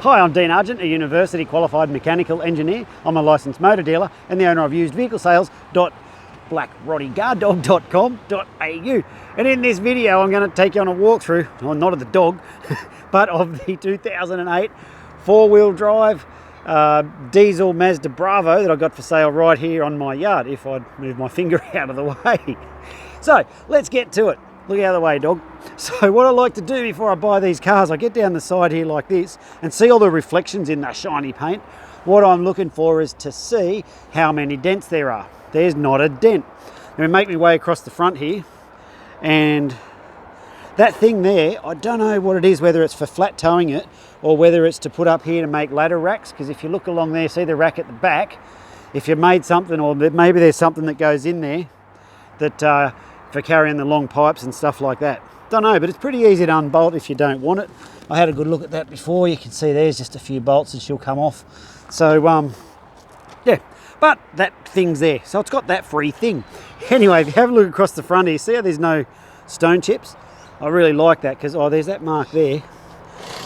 Hi, I'm Dean Argent, a university qualified mechanical engineer. I'm a licensed motor dealer and the owner of usedvehiclesales.blackroddyguarddog.com.au. And in this video, I'm going to take you on a walkthrough, well, not of the dog, but of the 2008 four-wheel drive diesel Mazda Bravo that I got for sale right here on my yard, if I'd move my finger out of the way. So let's get to it. Look out of the way, dog. So what I like to do before I buy these cars, I get down the side here like this and see all the reflections in the shiny paint. What I'm looking for is to see how many dents there are. There's not a dent. Then I make my way across the front here, and that thing there, I don't know what it is, whether it's for flat towing it or whether it's to put up here to make ladder racks, because if you look along there, see the rack at the back, if you made something, or maybe there's something that goes in there that for carrying the long pipes and stuff like that. Don't know, but it's pretty easy to unbolt if you don't want it. I had a good look at that before. You can see there's just a few bolts and she'll come off. So yeah, but that thing's there, so it's got that free thing. Anyway, if you have a look across the front here, see how there's no stone chips? I really like that, because there's that mark there,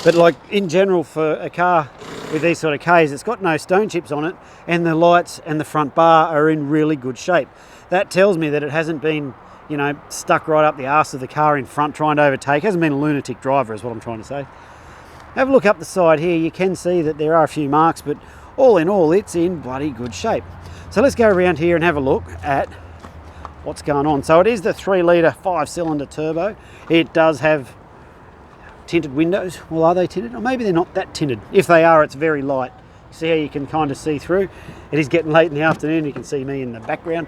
but like in general for a car with these sort of Ks, it's got no stone chips on it, and the lights and the front bar are in really good shape. That tells me that it hasn't been, you know, stuck right up the arse of the car in front trying to overtake. Hasn't been a lunatic driver is what I'm trying to say. Have a look up the side here. You can see that there are a few marks, but all in all, it's in bloody good shape. So let's go around here and have a look at what's going on. So it is the 3-litre 5-cylinder turbo. It does have tinted windows. Well, are they tinted? Or maybe they're not that tinted. If they are, it's very light. See how you can kind of see through? It is getting late in the afternoon. You can see me in the background.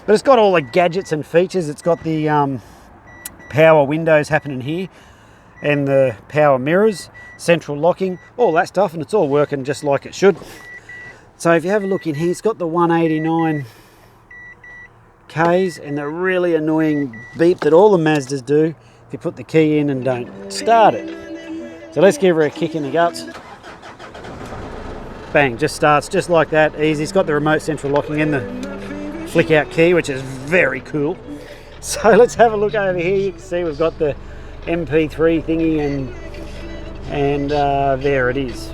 But it's got all the gadgets and features. It's got the power windows happening here and the power mirrors, central locking, all that stuff, and it's all working just like it should. So if you have a look in here, it's got the 189 Ks and the really annoying beep that all the Mazdas do if you put the key in and don't start it. So let's give her a kick in the guts. Bang, just starts just like that, easy. It's got the remote central locking and the flick out key, which is very cool. So let's have a look over here. You can see we've got the MP3 thingy, and there it is.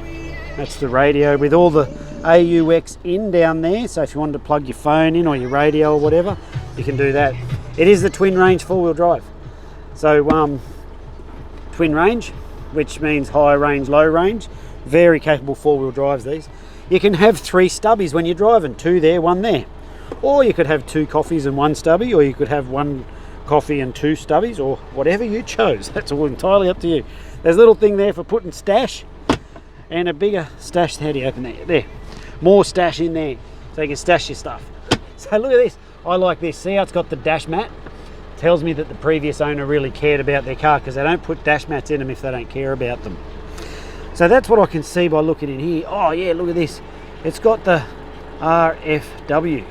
That's the radio with all the AUX in down there. So if you wanted to plug your phone in or your radio or whatever, you can do that. It is the twin range four-wheel drive. So twin range, which means high range, low range. Very capable four-wheel drives these. You can have 3 stubbies when you're driving, 2 there, 1 there. Or you could have 2 coffees and 1 stubby, or you could have 1 coffee and 2 stubbies, or whatever you chose. That's all entirely up to you. There's a little thing there for putting stash, and a bigger stash. How do you open that? There. More stash in there, so you can stash your stuff. So look at this. I like this. See how it's got the dash mat? Tells me that the previous owner really cared about their car, because they don't put dash mats in them if they don't care about them. So that's what I can see by looking in here. Oh yeah, look at this. It's got the RFW.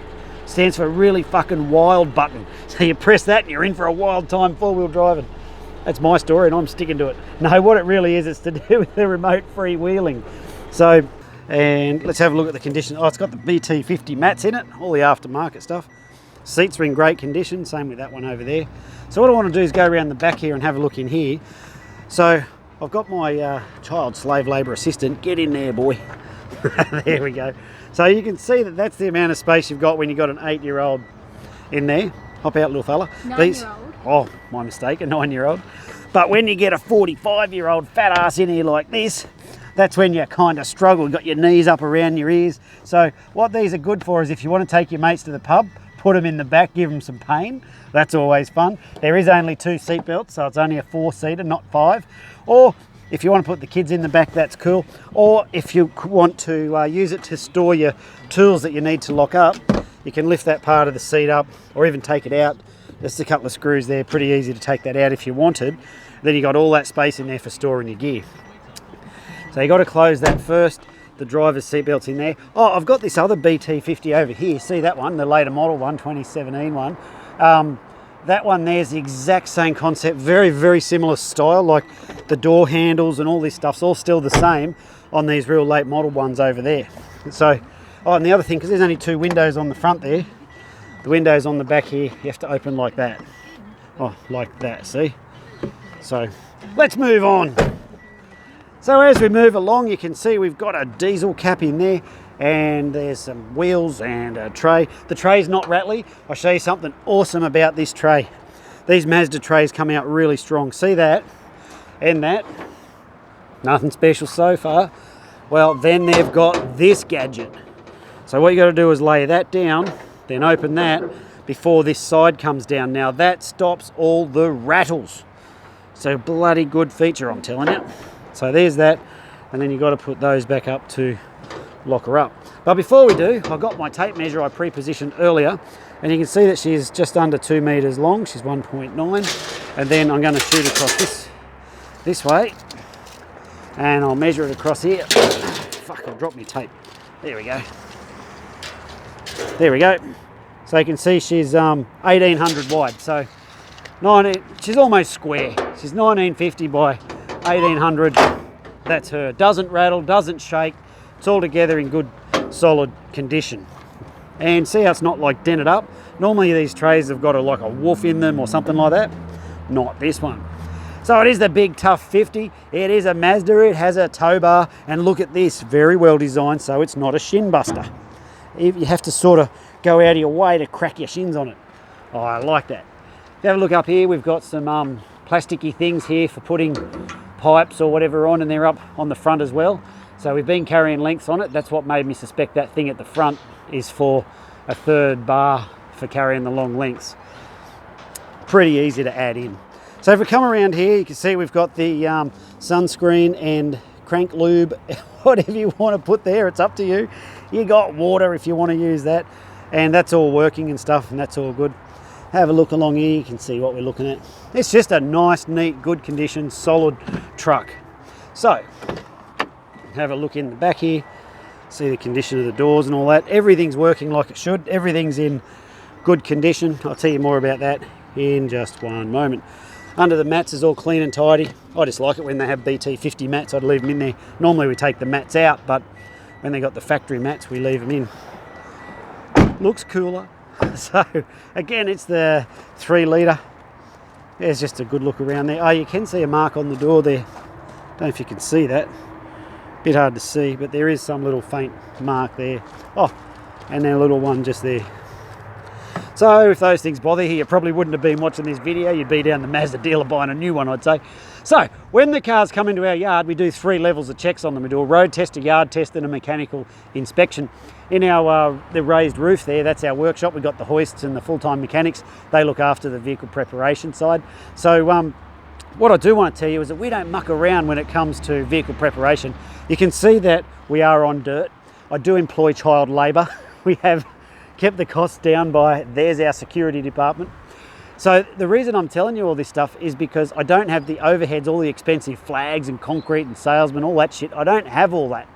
Stands for really fucking wild button. So you press that and you're in for a wild time four-wheel driving. That's my story and I'm sticking to it. No, what it really is, it's to do with the remote freewheeling. So, and let's have a look at the condition. Oh, it's got the BT-50 mats in it, all the aftermarket stuff. Seats are in great condition, same with that one over there. So what I want to do is go around the back here and have a look in here. So I've got my child slave labour assistant. Get in there, boy. There we go. So you can see that that's the amount of space you've got when you've got an 8-year-old in there. Hop out, little fella. 9-year-old. Oh, my mistake, a 9-year-old. But when you get a 45-year-old fat ass in here like this, that's when you kind of struggle. You've got your knees up around your ears. So what these are good for is if you want to take your mates to the pub, put them in the back, give them some pain. That's always fun. There is only 2 seat belts, so it's only a 4-seater, not 5. Or if you want to put the kids in the back, that's cool. Or if you want to use it to store your tools that you need to lock up, you can lift that part of the seat up or even take it out. Just a couple of screws there, pretty easy to take that out if you wanted. Then you got all that space in there for storing your gear. So you got to close that first. The driver's seatbelt's in there. Oh, I've got this other BT-50 over here. See that one, the later model one, 2017 one. That one there's the exact same concept, very, very similar style, like the door handles and all this stuff's all still the same on these real late model ones over there. So, oh, and the other thing, because there's only 2 windows on the front there, the windows on the back here, you have to open like that. Oh, like that, see? So, let's move on. So as we move along, you can see we've got a diesel cap in there, and there's some wheels and a tray. The tray's not rattly. I'll show you something awesome about this tray. These Mazda trays come out really strong. See that and that? Nothing special so far. Well, then they've got this gadget. So what you got to do is lay that down, then open that before this side comes down. Now that stops all the rattles. So bloody good feature, I'm telling you. So there's that, and then you've got to put those back up to lock her up. But before we do, I've got my tape measure I pre-positioned earlier, and you can see that she's just under 2 meters long. She's 1.9, and then I'm going to shoot across this way, and I'll measure it across here. Fuck, I'll drop my tape. There we go. There we go. So you can see she's 1800 wide. So she's almost square. She's 1950 by 1800. That's her. Doesn't rattle, doesn't shake. It's all together in good, solid condition. And see how it's not like dented up? Normally these trays have got like a woof in them or something like that. Not this one. So it is the big tough 50. It is a Mazda. It has a tow bar, and look at this, very well designed, so it's not a shin buster. You have to sort of go out of your way to crack your shins on it. Oh, I like that. If you have a look up here, we've got some plasticky things here for putting pipes or whatever on, and they're up on the front as well. So we've been carrying lengths on it. That's what made me suspect that thing at the front is for a third bar for carrying the long lengths. Pretty easy to add in. So if we come around here, you can see we've got the sunscreen and crank lube, whatever you want to put there, it's up to you. You got water if you want to use that, and that's all working and stuff, and that's all good. Have a look along here, you can see what we're looking at. It's just a nice, neat, good condition, solid truck. So, have a look in the back here, see the condition of the doors and all that. Everything's working like it should. Everything's in good condition. I'll tell you more about that in just one moment. Under the mats is all clean and tidy. I just like it when they have BT-50 mats. I'd leave them in there. Normally we take the mats out, but when they got the factory mats, we leave them in. Looks cooler. So again, it's the 3 litre. There's just a good look around there. Oh, you can see a mark on the door there. Don't know if you can see that. Bit hard to see, but there is some little faint mark there. Oh, and then a little one just there. So if those things bother you, you probably wouldn't have been watching this video. You'd be down the Mazda dealer buying a new one, I'd say. So when the cars come into our yard, we do 3 levels of checks on them. We do a road test, a yard test, and a mechanical inspection. In our the raised roof there, that's our workshop. We've got the hoists and the full-time mechanics. They look after the vehicle preparation side. So what I do want to tell you is that we don't muck around when it comes to vehicle preparation. You can see that we are on dirt. I do employ child labour. We have kept the costs down by, there's our security department. So the reason I'm telling you all this stuff is because I don't have the overheads, all the expensive flags and concrete and salesmen, all that shit. I don't have all that.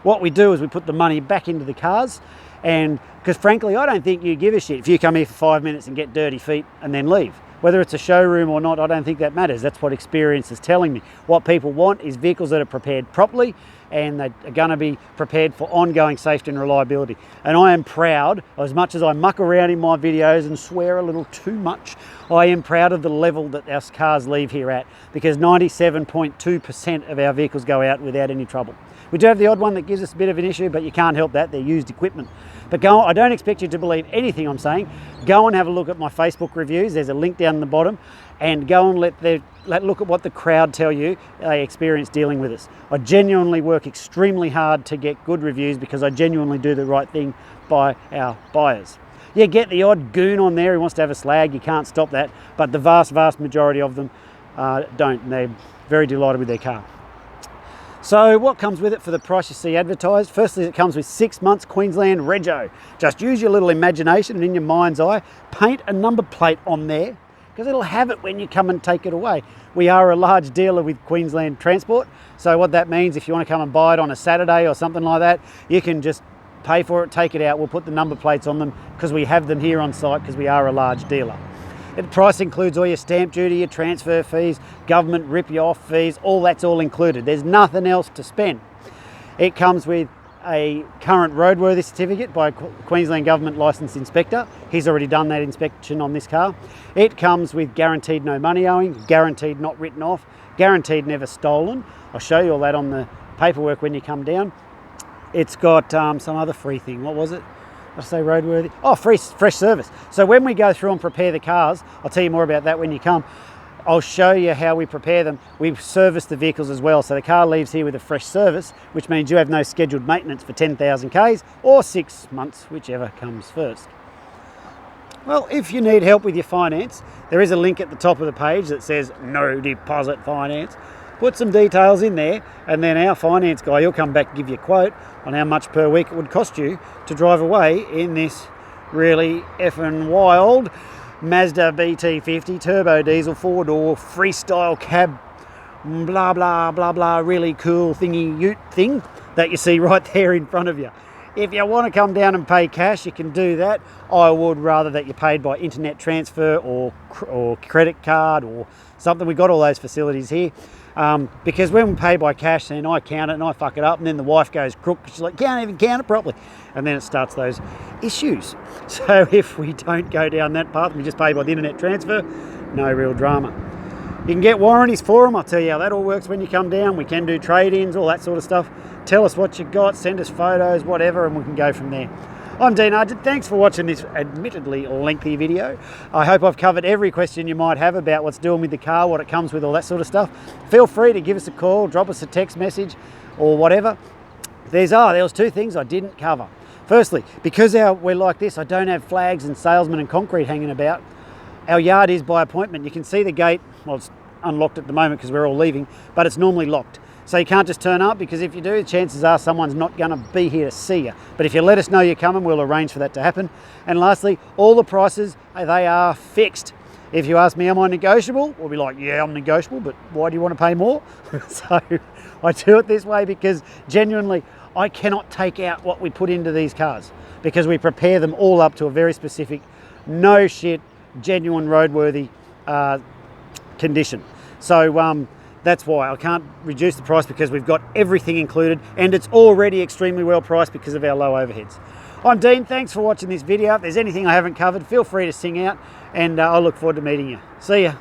What we do is we put the money back into the cars, and because frankly, I don't think you give a shit if you come here for 5 minutes and get dirty feet and then leave. Whether it's a showroom or not, I don't think that matters. That's what experience is telling me. What people want is vehicles that are prepared properly, and they are going to be prepared for ongoing safety and reliability. And I am proud, as much as I muck around in my videos and swear a little too much, I am proud of the level that our cars leave here at, because 97.2% of our vehicles go out without any trouble. We do have the odd one that gives us a bit of an issue, but you can't help that, they're used equipment. But I don't expect you to believe anything I'm saying. Go and have a look at my Facebook reviews. There's a link down the bottom, and go and look at what the crowd tell you they experience dealing with us. I genuinely work extremely hard to get good reviews because I genuinely do the right thing by our buyers. You get the odd goon on there who wants to have a slag, you can't stop that, but the vast majority of them don't, and they're very delighted with their car. So what comes with it for the price you see advertised? Firstly, it comes with 6 months Queensland Rego. Just use your little imagination and in your mind's eye, paint a number plate on there, because it'll have it when you come and take it away. We are a large dealer with Queensland Transport, so what that means, if you want to come and buy it on a Saturday or something like that, you can just pay for it, take it out, we'll put the number plates on them because we have them here on site because we are a large dealer. The price includes all your stamp duty, your transfer fees, government rip-you-off fees, all that's all included. There's nothing else to spend. It comes with a current roadworthy certificate by a Queensland Government licensed inspector. He's already done that inspection on this car. It comes with guaranteed no money owing, guaranteed not written off, guaranteed never stolen. I'll show you all that on the paperwork when you come down. It's got some other free thing. What was it? Did I say roadworthy? Oh, fresh service. So when we go through and prepare the cars, I'll tell you more about that when you come. I'll show you how we prepare them. We service the vehicles as well. So the car leaves here with a fresh service, which means you have no scheduled maintenance for 10,000 Ks or 6 months, whichever comes first. Well, if you need help with your finance, there is a link at the top of the page that says no deposit finance. Put some details in there, and then our finance guy, he'll come back and give you a quote on how much per week it would cost you to drive away in this really effing wild Mazda BT-50 turbo diesel 4-door freestyle cab, blah blah blah blah, really cool thingy ute thing that you see right there in front of you. If you want to come down and pay cash, you can do that. I would rather that you paid by internet transfer or credit card or something. We've got all those facilities here. Because when we pay by cash, then I count it and I fuck it up, and then the wife goes crook. She's like, can't even count it properly. And then it starts those issues. So if we don't go down that path and we just pay by the internet transfer, no real drama. You can get warranties for them. I'll tell you how that all works when you come down. We can do trade-ins, all that sort of stuff. Tell us what you got, send us photos, whatever, and we can go from there. I'm Dean Argent. Thanks for watching this admittedly lengthy video. I hope I've covered every question you might have about what's doing with the car, what it comes with, all that sort of stuff. Feel free to give us a call, drop us a text message or whatever. There was 2 things I didn't cover. Firstly, because we're like this, I don't have flags and salesmen and concrete hanging about. Our yard is by appointment. You can see the gate, well, it's unlocked at the moment because we're all leaving, but it's normally locked. So you can't just turn up, because if you do, chances are someone's not going to be here to see you. But if you let us know you're coming, we'll arrange for that to happen. And lastly, all the prices, they are fixed. If you ask me, am I negotiable? We'll be like, yeah, I'm negotiable, but why do you want to pay more? So I do it this way because genuinely, I cannot take out what we put into these cars, because we prepare them all up to a very specific, no shit, genuine roadworthy condition. So that's why I can't reduce the price, because we've got everything included, and it's already extremely well priced because of our low overheads. I'm Dean, thanks for watching this video. If there's anything I haven't covered, feel free to sing out, and I'll look forward to meeting you. See ya.